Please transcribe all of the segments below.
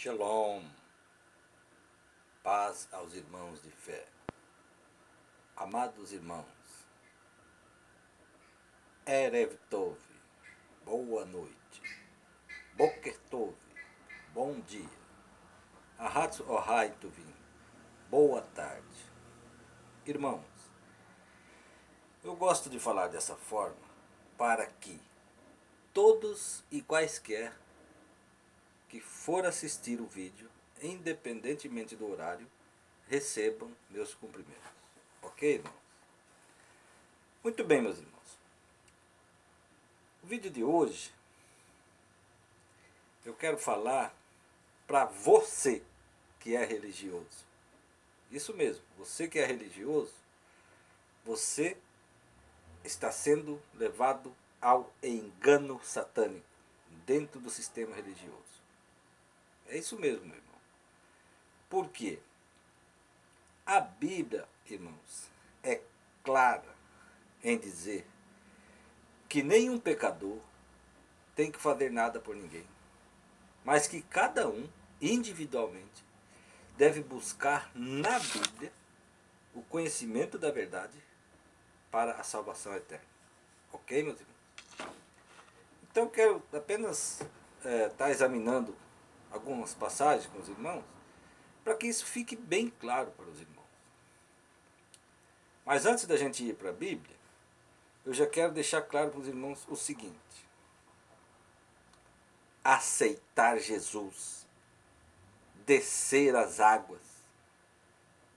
Shalom, paz aos irmãos de fé. Amados irmãos, Erev Tov, boa noite. Boker Tov, bom dia. Ahatz Ohai Tuvim, boa tarde. Irmãos, eu gosto de falar dessa forma para que todos e quaisquer que for assistir o vídeo, independentemente do horário, recebam meus cumprimentos. Ok, irmãos? Muito bem, meus irmãos. O vídeo de hoje eu quero falar para você que é religioso. Isso mesmo, você que é religioso, você está sendo levado ao engano satânico dentro do sistema religioso. É isso mesmo, meu irmão. Por quê? A Bíblia, irmãos, é clara em dizer que nenhum pecador tem que fazer nada por ninguém, mas que cada um, individualmente, deve buscar na Bíblia o conhecimento da verdade para a salvação eterna. Ok, meus irmãos? Então quero apenas estar examinando algumas passagens com os irmãos, para que isso fique bem claro para os irmãos. Mas antes da gente ir para a Bíblia, eu já quero deixar claro para os irmãos o seguinte: aceitar Jesus, descer as águas,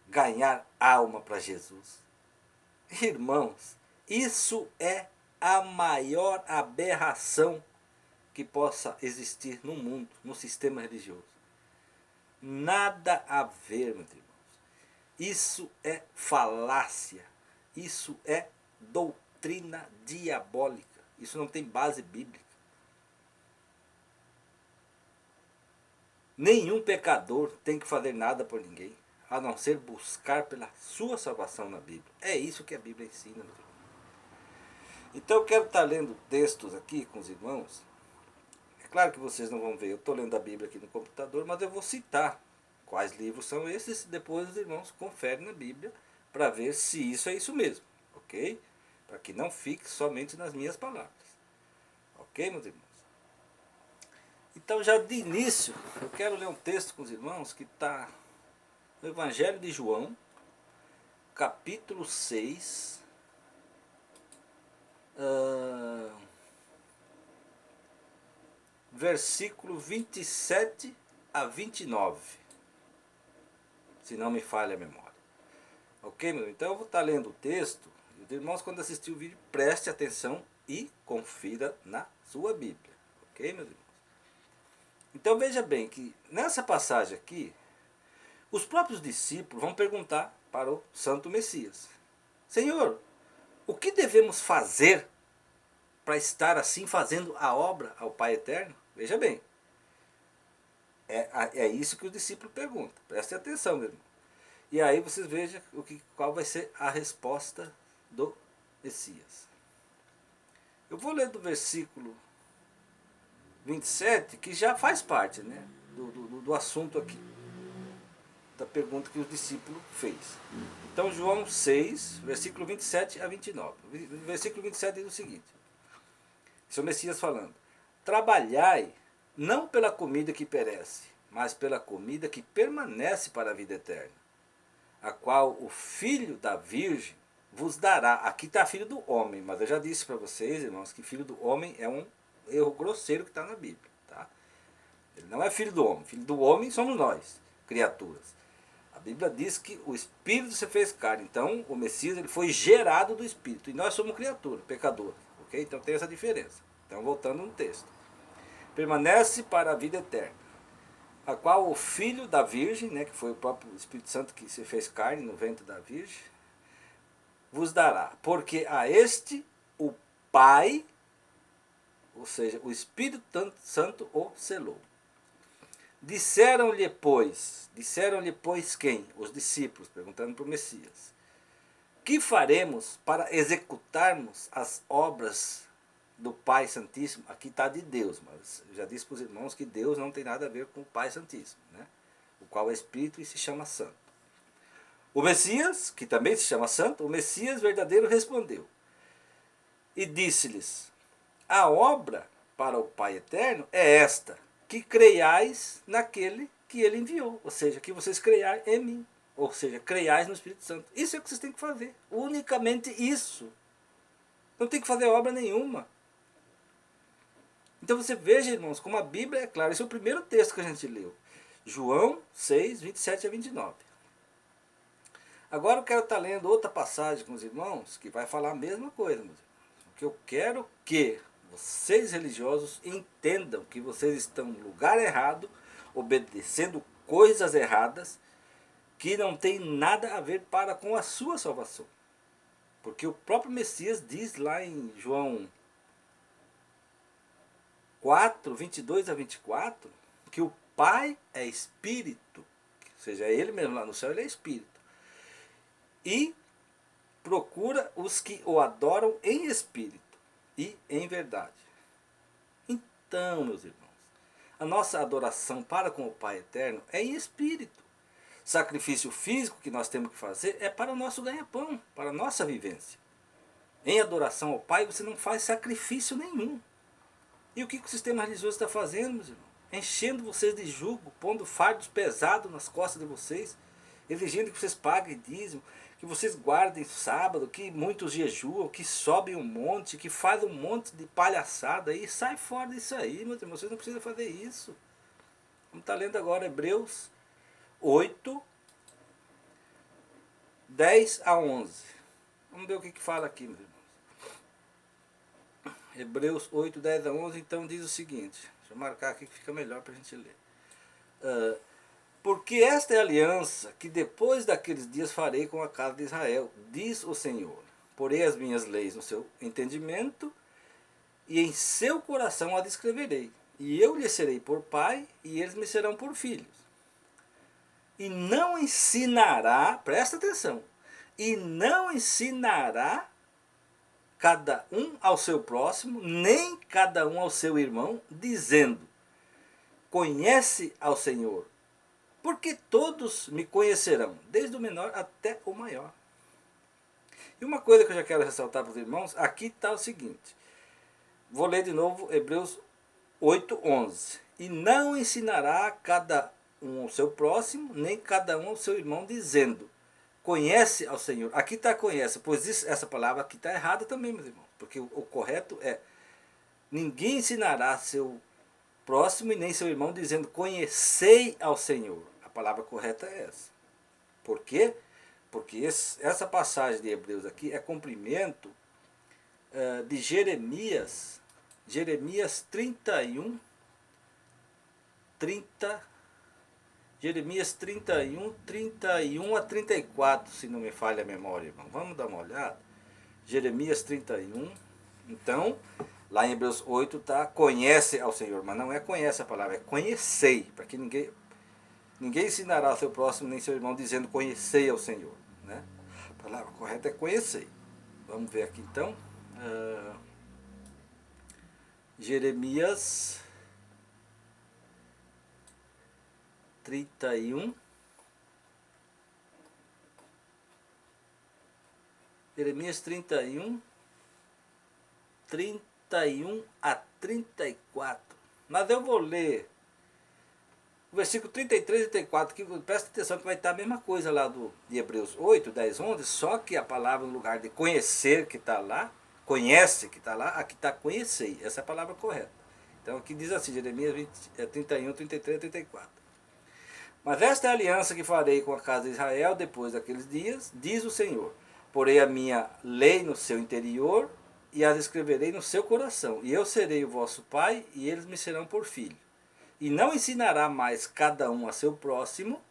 ganhar alma para Jesus. Irmãos, isso é a maior aberração que possa existir no mundo, no sistema religioso. Nada a ver, meus irmãos. Isso é falácia. Isso é doutrina diabólica. Isso não tem base bíblica. Nenhum pecador tem que fazer nada por ninguém, a não ser buscar pela sua salvação na Bíblia. É isso que a Bíblia ensina, meus irmãos. Então eu quero estar lendo textos aqui com os irmãos. É claro que vocês não vão ver, eu estou lendo a Bíblia aqui no computador, mas eu vou citar quais livros são esses e depois os irmãos conferem na Bíblia para ver se isso é isso mesmo, ok? Para que não fique somente nas minhas palavras. Ok, meus irmãos? Então já de início, eu quero ler um texto com os irmãos que está no Evangelho de João, capítulo 6, versículo 27 a 29, se não me falha a memória. Ok, meu? Então eu vou estar lendo o texto, e os irmãos, quando assistir o vídeo, preste atenção e confira na sua Bíblia. Ok, meus irmãos? Então veja bem que nessa passagem aqui, os próprios discípulos vão perguntar para o Santo Messias: Senhor, o que devemos fazer para estar assim fazendo a obra ao Pai Eterno? Veja bem, é isso que os discípulos perguntam. Prestem atenção, meu irmão. E aí vocês vejam qual vai ser a resposta do Messias. Eu vou ler do versículo 27, que já faz parte, né, do assunto aqui, da pergunta que o discípulo fez. Então João 6, versículo 27 a 29. O versículo 27 diz o seguinte: Seu Messias falando: Trabalhai não pela comida que perece, mas pela comida que permanece para a vida eterna, a qual o Filho da Virgem vos dará. Aqui está filho do homem, mas eu já disse para vocês, irmãos, que filho do homem é um erro grosseiro que está na Bíblia. Tá? Ele não é filho do homem. Filho do homem somos nós, criaturas. A Bíblia diz que o Espírito se fez carne. Então o Messias ele foi gerado do Espírito. E nós somos criaturas, pecadores. Okay? Então tem essa diferença. Então voltando no texto. Permanece para a vida eterna, a qual o Filho da Virgem, né, que foi o próprio Espírito Santo que se fez carne no ventre da Virgem, vos dará. Porque a este o Pai, ou seja, o Espírito Santo o selou. Disseram-lhe, pois quem? Os discípulos, perguntando para o Messias: que faremos para executarmos as obras do Pai Santíssimo, aqui está de Deus, mas eu já disse para os irmãos que Deus não tem nada a ver com o Pai Santíssimo, né? O qual é Espírito e se chama Santo. O Messias, que também se chama Santo, o Messias verdadeiro respondeu e disse-lhes: a obra para o Pai Eterno é esta, que creiais naquele que ele enviou, ou seja, que vocês creiam em mim, ou seja, creiais no Espírito Santo. Isso é o que vocês têm que fazer, unicamente isso. Não tem que fazer obra nenhuma. Então você veja, irmãos, como a Bíblia é clara. Esse é o primeiro texto que a gente leu. João 6, 27 a 29. Agora eu quero estar lendo outra passagem com os irmãos, que vai falar a mesma coisa, meus irmãos. Porque eu quero que vocês religiosos entendam que vocês estão no lugar errado, obedecendo coisas erradas, que não tem nada a ver para com a sua salvação. Porque o próprio Messias diz lá em João 4, 22 a 24, que o Pai é Espírito, ou seja, ele mesmo lá no céu, ele é Espírito. E procura os que o adoram em Espírito e em verdade. Então, meus irmãos, a nossa adoração para com o Pai Eterno é em Espírito. Sacrifício físico que nós temos que fazer é para o nosso ganha-pão, para a nossa vivência. Em adoração ao Pai você não faz sacrifício nenhum. E o que o sistema religioso está fazendo, meus irmãos? Enchendo vocês de jugo, pondo fardos pesados nas costas de vocês, exigindo que vocês paguem dízimo, que vocês guardem sábado, que muitos jejuam, que sobem um monte, que fazem um monte de palhaçada aí. Sai fora disso aí, meus irmãos, vocês não precisam fazer isso. Vamos estar lendo agora Hebreus 8, 10 a 11. Vamos ver o que fala aqui, meus irmãos. Hebreus 8, 10 a 11, então diz o seguinte. Deixa eu marcar aqui que fica melhor para a gente ler. Porque esta é a aliança que depois daqueles dias farei com a casa de Israel, diz o Senhor. Porei as minhas leis no seu entendimento e em seu coração as escreverei. E eu lhes serei por pai e eles me serão por filhos. E não ensinará, presta atenção, e não ensinará cada um ao seu próximo, nem cada um ao seu irmão, dizendo: conhece ao Senhor, porque todos me conhecerão, desde o menor até o maior. E uma coisa que eu já quero ressaltar para os irmãos, aqui está o seguinte, vou ler de novo Hebreus 8, 11. E não ensinará cada um ao seu próximo, nem cada um ao seu irmão, dizendo: conhece ao Senhor. Aqui está conhece, pois essa palavra aqui está errada também, meus irmãos. Porque o correto é: ninguém ensinará seu próximo e nem seu irmão, dizendo: conhecei ao Senhor. A palavra correta é essa. Por quê? Porque essa passagem de Hebreus aqui é cumprimento de Jeremias 31, 31 a 34, se não me falha a memória, irmão. Vamos dar uma olhada. Jeremias 31. Então, lá em Hebreus 8 está conhece ao Senhor, mas não é conhece a palavra, é conhecei, para que ninguém ensinará ao seu próximo nem seu irmão dizendo conhecei ao Senhor, né? A palavra correta é conhecei. Vamos ver aqui então. Jeremias 31. Jeremias 31, 31 a 34. Mas eu vou ler o versículo 33 e 34, que presta atenção que vai estar a mesma coisa lá de Hebreus 8, 10, 11, só que a palavra no lugar de conhecer que está lá, conhece que está lá, aqui está conhecer. Essa é a palavra correta. Então aqui diz assim, Jeremias 31, 33 e 34. Mas esta é a aliança que farei com a casa de Israel depois daqueles dias, diz o Senhor. Porei a minha lei no seu interior e as escreverei no seu coração. E eu serei o vosso pai e eles me serão por filho. E não ensinará mais cada um a seu próximo,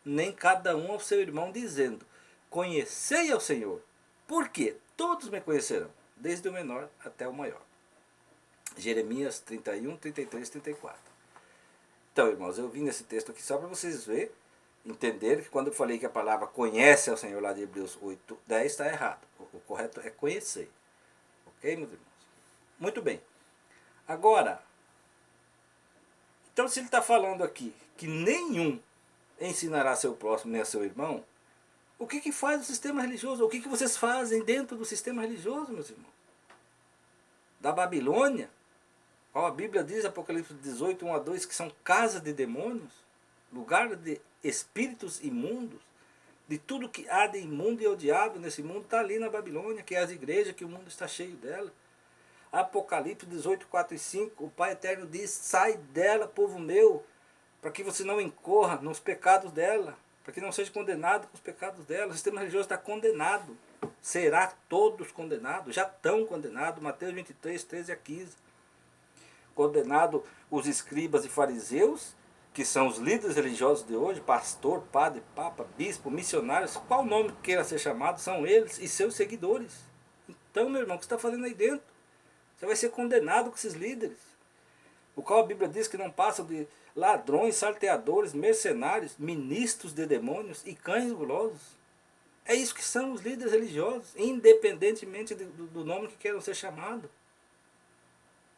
nem cada um ao seu irmão, dizendo: conhecei ao Senhor. Por quê? Todos me conhecerão, desde o menor até o maior. Jeremias 31, 33, 34. Então, irmãos, eu vim nesse texto aqui só para vocês verem, entender que quando eu falei que a palavra conhece ao Senhor lá de Hebreus 8, 10 está errado. O correto é conhecer. Ok, meus irmãos? Muito bem. Agora, então se ele está falando aqui que nenhum ensinará seu próximo nem a seu irmão, o que faz o sistema religioso? O que vocês fazem dentro do sistema religioso, meus irmãos? Da Babilônia, qual a Bíblia diz, Apocalipse 18, 1 a 2, que são casas de demônios, lugar de espíritos imundos, de tudo que há de imundo e odiado nesse mundo, está ali na Babilônia, que é as igrejas, que o mundo está cheio dela. Apocalipse 18, 4 e 5, o Pai Eterno diz, sai dela, povo meu, para que você não incorra nos pecados dela, para que não seja condenado com os pecados dela. O sistema religioso está condenado, será todos condenados, já estão condenados, Mateus 23, 13 a 15. Condenado os escribas e fariseus, que são os líderes religiosos de hoje, pastor, padre, papa, bispo, missionários, qual nome queira ser chamado, são eles e seus seguidores. Então, meu irmão, o que você está fazendo aí dentro? Você vai ser condenado com esses líderes. O qual a Bíblia diz que não passam de ladrões, salteadores, mercenários, ministros de demônios e cães gulosos. É isso que são os líderes religiosos, independentemente do nome que queiram ser chamados.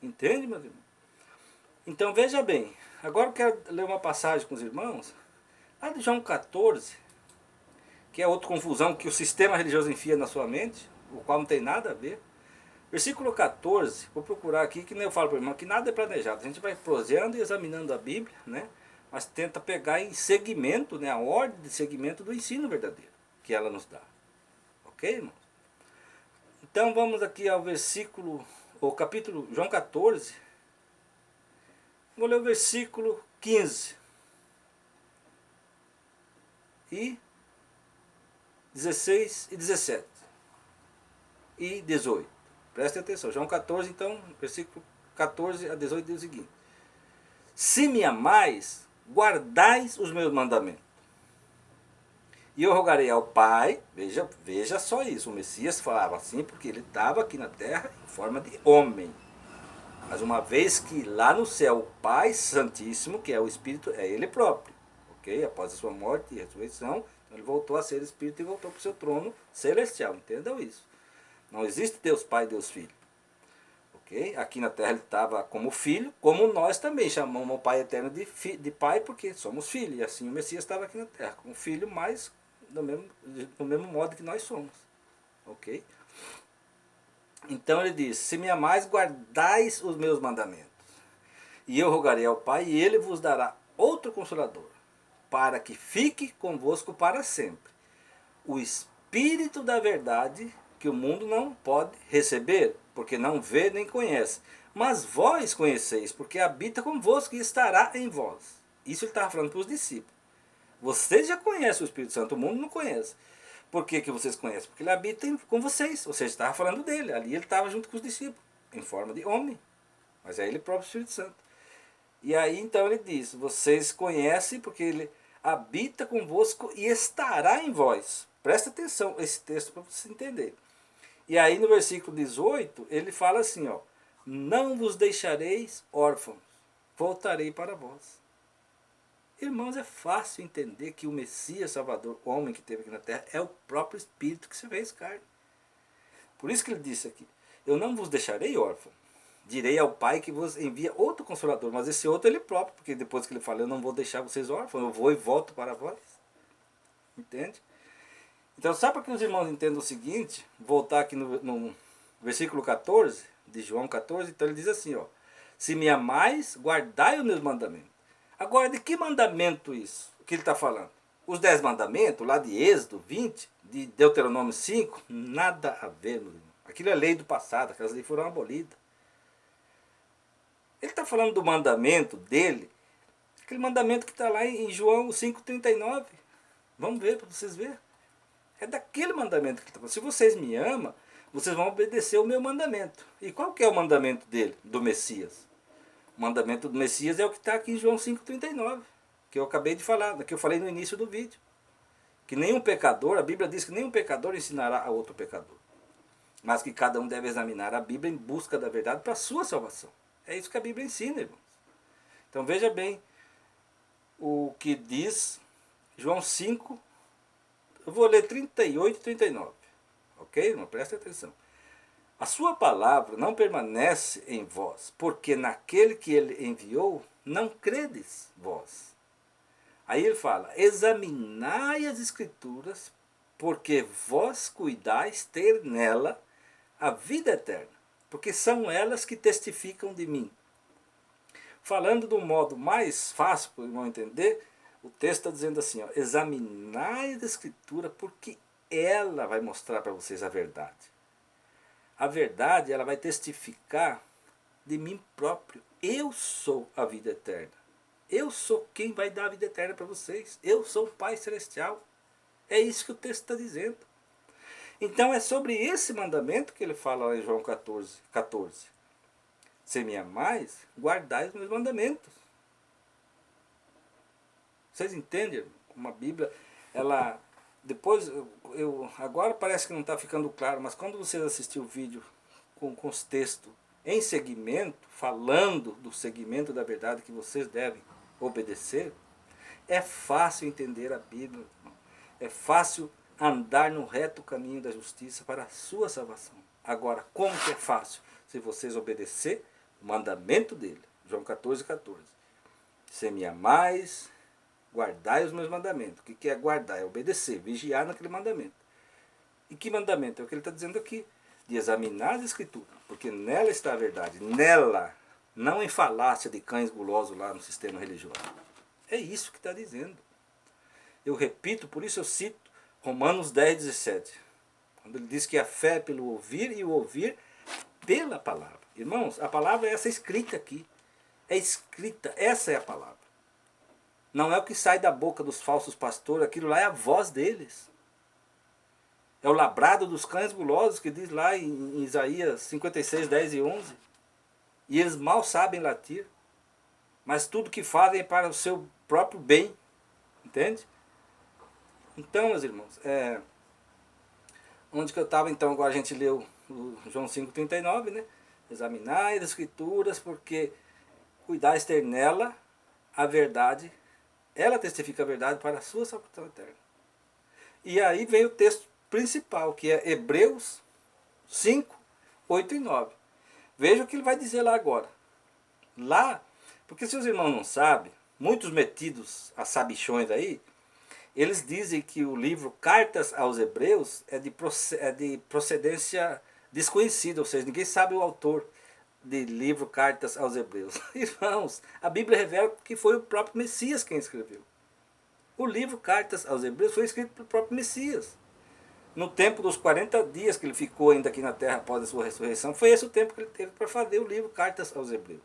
Entende, meus irmãos? Então veja bem, agora eu quero ler uma passagem com os irmãos, lá de João 14, que é outra confusão que o sistema religioso enfia na sua mente, o qual não tem nada a ver. Versículo 14, vou procurar aqui, que nem eu falo para o irmão, que nada é planejado. A gente vai proseando e examinando a Bíblia, né? Mas tenta pegar em segmento, né? A ordem de segmento do ensino verdadeiro que ela nos dá. Ok, irmãos? Então vamos aqui ao versículo, o capítulo, João 14. Vou ler o versículo 15 e 16 e 17 e 18. Prestem atenção, João 14, então, versículo 14 a 18 diz o seguinte: se me amais, guardais os meus mandamentos. E eu rogarei ao Pai, veja só isso, o Messias falava assim porque ele estava aqui na terra em forma de homem. Mas uma vez que lá no céu o Pai Santíssimo, que é o Espírito, é Ele próprio, ok? Após a sua morte e ressurreição, ele voltou a ser Espírito e voltou para o seu trono celestial, entendam isso. Não existe Deus Pai e Deus Filho, ok? Aqui na terra ele estava como filho, como nós também chamamos o Pai Eterno de Pai, porque somos filhos, e assim o Messias estava aqui na terra, como filho, mas do mesmo modo que nós somos, ok? Então ele diz, se me amais, guardais os meus mandamentos. E eu rogarei ao Pai, e ele vos dará outro Consolador, para que fique convosco para sempre. O Espírito da verdade, que o mundo não pode receber, porque não vê nem conhece. Mas vós conheceis, porque habita convosco e estará em vós. Isso ele estava falando para os discípulos. Vocês já conhecem o Espírito Santo, o mundo não conhece. Por que vocês conhecem? Porque ele habita com vocês. Ou seja, estava falando dele. Ali ele estava junto com os discípulos, em forma de homem. Mas é ele próprio Espírito Santo. E aí então ele diz, vocês conhecem porque ele habita convosco e estará em vós. Presta atenção a esse texto para você entender. E aí no versículo 18 ele fala assim, ó, não vos deixareis órfãos, voltarei para vós. Irmãos, é fácil entender que o Messias Salvador, o homem que esteve aqui na terra, é o próprio Espírito que se fez carne. Por isso que ele disse aqui, eu não vos deixarei órfão, direi ao Pai que vos envia outro Consolador, mas esse outro é ele próprio, porque depois que ele fala, eu não vou deixar vocês órfãos, eu vou e volto para vós. Entende? Então, só para que os irmãos entendam o seguinte, voltar aqui no versículo 14, de João 14, então ele diz assim, ó, se me amais, guardai os meus mandamentos. Agora, de que mandamento isso? O que ele está falando? Os 10 mandamentos, lá de Êxodo 20, de Deuteronômio 5, nada a ver, meu irmão. Aquilo é lei do passado, aquelas leis foram abolidas. Ele está falando do mandamento dele, aquele mandamento que está lá em João 5,39. Vamos ver, para vocês verem. É daquele mandamento que ele está falando. Se vocês me amam, vocês vão obedecer o meu mandamento. E qual que é o mandamento dele, do Messias? O mandamento do Messias é o que está aqui em João 5,39, que eu acabei de falar, que eu falei no início do vídeo. Que nenhum pecador, a Bíblia diz que nenhum pecador ensinará a outro pecador. Mas que cada um deve examinar a Bíblia em busca da verdade para a sua salvação. É isso que a Bíblia ensina, irmãos. Então veja bem o que diz João 5, eu vou ler 38 e 39. Ok, irmão? Presta atenção. A sua palavra não permanece em vós, porque naquele que ele enviou não credes vós. Aí ele fala, examinai as escrituras, porque vós cuidais ter nela a vida eterna, porque são elas que testificam de mim. Falando de um modo mais fácil para o irmão entender, o texto está dizendo assim, ó, examinai a escritura, porque ela vai mostrar para vocês a verdade. A verdade, ela vai testificar de mim próprio. Eu sou a vida eterna. Eu sou quem vai dar a vida eterna para vocês. Eu sou o Pai Celestial. É isso que o texto está dizendo. Então é sobre esse mandamento que ele fala lá em João 14. Se me amais, guardai os meus mandamentos. Vocês entendem como a Bíblia, ela... Depois, agora parece que não está ficando claro, mas quando vocês assistirem o vídeo com os textos em segmento, falando do segmento da verdade que vocês devem obedecer, é fácil entender a Bíblia, é fácil andar no reto caminho da justiça para a sua salvação. Agora, como que é fácil? Se vocês obedecer o mandamento dele, João 14. Se me amais, guardai os meus mandamentos. O que é guardar? É obedecer, vigiar naquele mandamento. E que mandamento? É o que ele está dizendo aqui. De examinar as escrituras, porque nela está a verdade. Nela, não em falácia de cães gulosos lá no sistema religioso. É isso que está dizendo. Eu repito, por isso eu cito Romanos 10:17. Quando ele diz que a fé é pelo ouvir e o ouvir pela palavra. Irmãos, a palavra é essa escrita aqui. É escrita, essa é a palavra. Não é o que sai da boca dos falsos pastores, aquilo lá é a voz deles. É o labrado dos cães gulosos que diz lá em Isaías 56:10 e 11. E eles mal sabem latir. Mas tudo que fazem é para o seu próprio bem. Entende? Então, meus irmãos, onde que eu estava então? Agora a gente leu o João 5:39, né? Examinai as escrituras, porque cuidais ter nela a verdade. Ela testifica a verdade para a sua salvação eterna. E aí vem o texto principal, que é Hebreus 5:8 e 9. Veja o que ele vai dizer lá agora. Lá, porque se os irmãos não sabem, muitos metidos a sabichões aí, eles dizem que o livro Cartas aos Hebreus é de procedência desconhecida, ou seja, ninguém sabe o autor de livro Cartas aos Hebreus. Irmãos, a Bíblia revela que foi o próprio Messias quem escreveu. O livro Cartas aos Hebreus foi escrito pelo próprio Messias. No tempo dos 40 dias que ele ficou ainda aqui na terra após a sua ressurreição, foi esse o tempo que ele teve para fazer o livro Cartas aos Hebreus.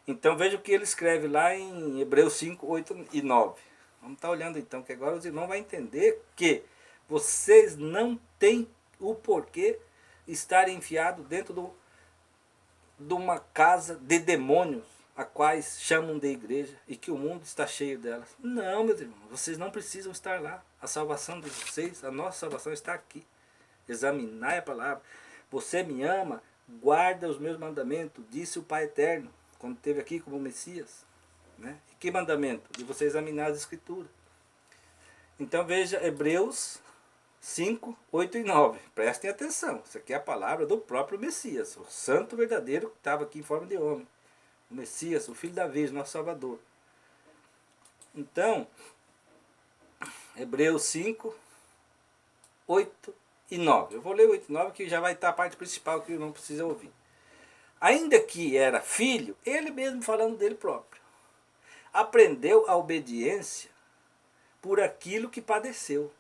Então veja o que ele escreve lá em Hebreus 5:8 e 9. Vamos estar olhando então, que agora os irmãos vão entender que vocês não têm o porquê estarem enfiados dentro de uma casa de demônios, a quais chamam de igreja, e que o mundo está cheio delas. Não, meus irmãos, vocês não precisam estar lá. A salvação de vocês, a nossa salvação está aqui. Examinai a palavra. Você me ama, guarda os meus mandamentos, disse o Pai Eterno, quando esteve aqui como Messias. Né? E que mandamento? De você examinar as escrituras. Então veja Hebreus 5:8 e 9. Prestem atenção, isso aqui é a palavra do próprio Messias, o santo verdadeiro que estava aqui em forma de homem. O Messias, o Filho da Virgem, nosso Salvador. Então, Hebreus 5:8 e 9. Eu vou ler o 8 e 9 que já vai estar a parte principal que não precisa ouvir. Ainda que era filho, ele mesmo falando dele próprio, aprendeu a obediência por aquilo que padeceu.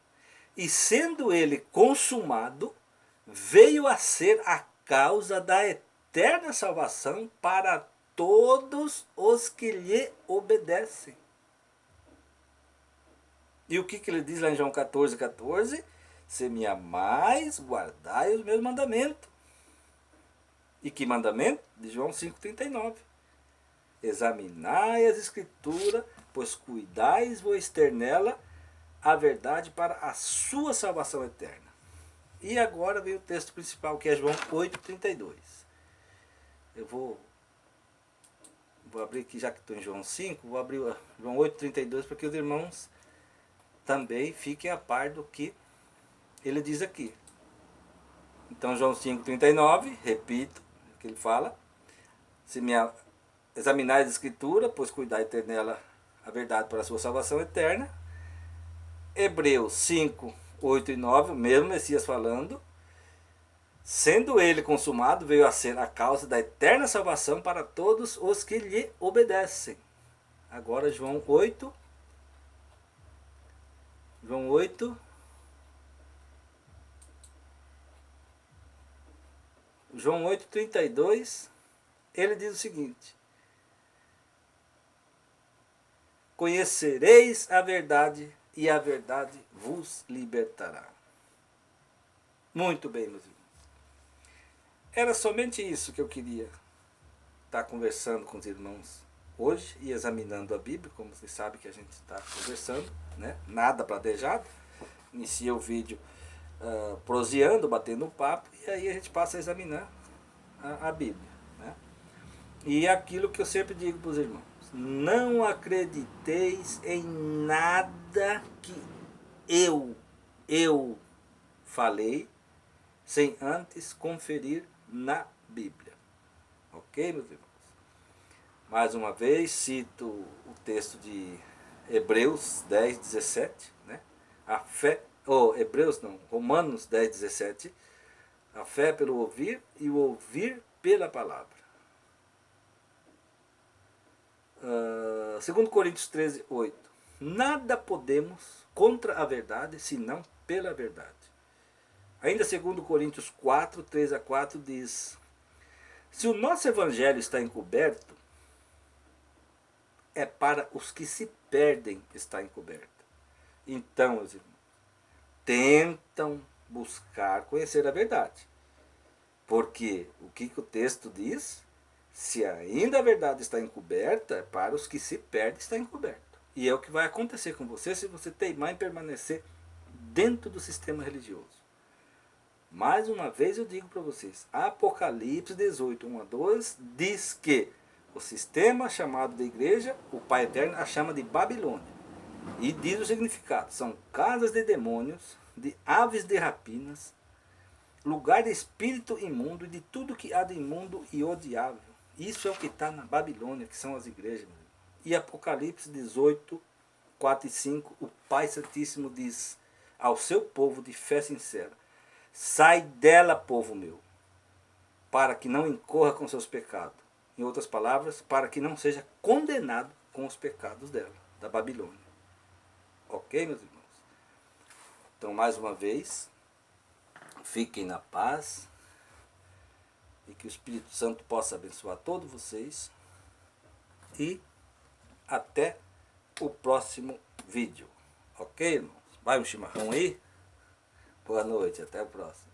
E sendo ele consumado, veio a ser a causa da eterna salvação para todos os que lhe obedecem. E o que ele diz lá em João 14:14? Se me amais, guardai os meus mandamentos. E que mandamento? De João 5:39. Examinai as escrituras, pois cuidais-vos ter nela a verdade para a sua salvação eterna. E agora vem o texto principal, que é João 8:32. Eu vou abrir aqui, já que estou em João 5, vou abrir João 8:32 para que os irmãos também fiquem a par do que ele diz aqui. Então João 5,39, repito o que ele fala. Se me examinais a Escritura, pois cuidai de ter nela a verdade para a sua salvação eterna. Hebreus 5, 8 e 9, o mesmo Messias falando. Sendo ele consumado, veio a ser a causa da eterna salvação para todos os que lhe obedecem. Agora João 8. João 8. João 8,32, ele diz o seguinte: conhecereis a verdade e a verdade vos libertará. Muito bem, meus irmãos. Era somente isso que eu queria estar conversando com os irmãos hoje e examinando a Bíblia, como vocês sabem que a gente está conversando, né? Nada planejado. Inicia o vídeo proseando, batendo um papo, e aí a gente passa a examinar a Bíblia. Né? E aquilo que eu sempre digo para os irmãos: não acrediteis em nada que eu falei sem antes conferir na Bíblia. Ok, meus irmãos? Mais uma vez, cito o texto de Hebreus 10, 17. Né? A fé, Romanos 10, 17. A fé pelo ouvir e o ouvir pela palavra. 2 Coríntios 13, 8. Nada podemos contra a verdade, senão pela verdade. Ainda 2 Coríntios 4, 3 a 4 diz: se o nosso evangelho está encoberto, é para os que se perdem está encoberto. Então, meus irmãos, tentam buscar conhecer a verdade. Porque o que o texto diz? Se ainda a verdade está encoberta, é para os que se perdem está encoberto. E é o que vai acontecer com você se você teimar em permanecer dentro do sistema religioso. Mais uma vez eu digo para vocês, Apocalipse 18, 1 a 2, diz que o sistema chamado de igreja, o Pai Eterno a chama de Babilônia. E diz o significado: são casas de demônios, de aves de rapinas, lugar de espírito imundo e de tudo que há de imundo e odiável. Isso é o que está na Babilônia, que são as igrejas. E Apocalipse 18, 4 e 5, o Pai Santíssimo diz ao seu povo de fé sincera: sai dela, povo meu, para que não incorra com seus pecados. Em outras palavras, para que não seja condenado com os pecados dela, da Babilônia. Ok, meus irmãos? Então, mais uma vez, fiquem na paz e que o Espírito Santo possa abençoar todos vocês. E até o próximo vídeo. Ok, irmãos? Vai um chimarrão aí? Boa noite, até o próximo.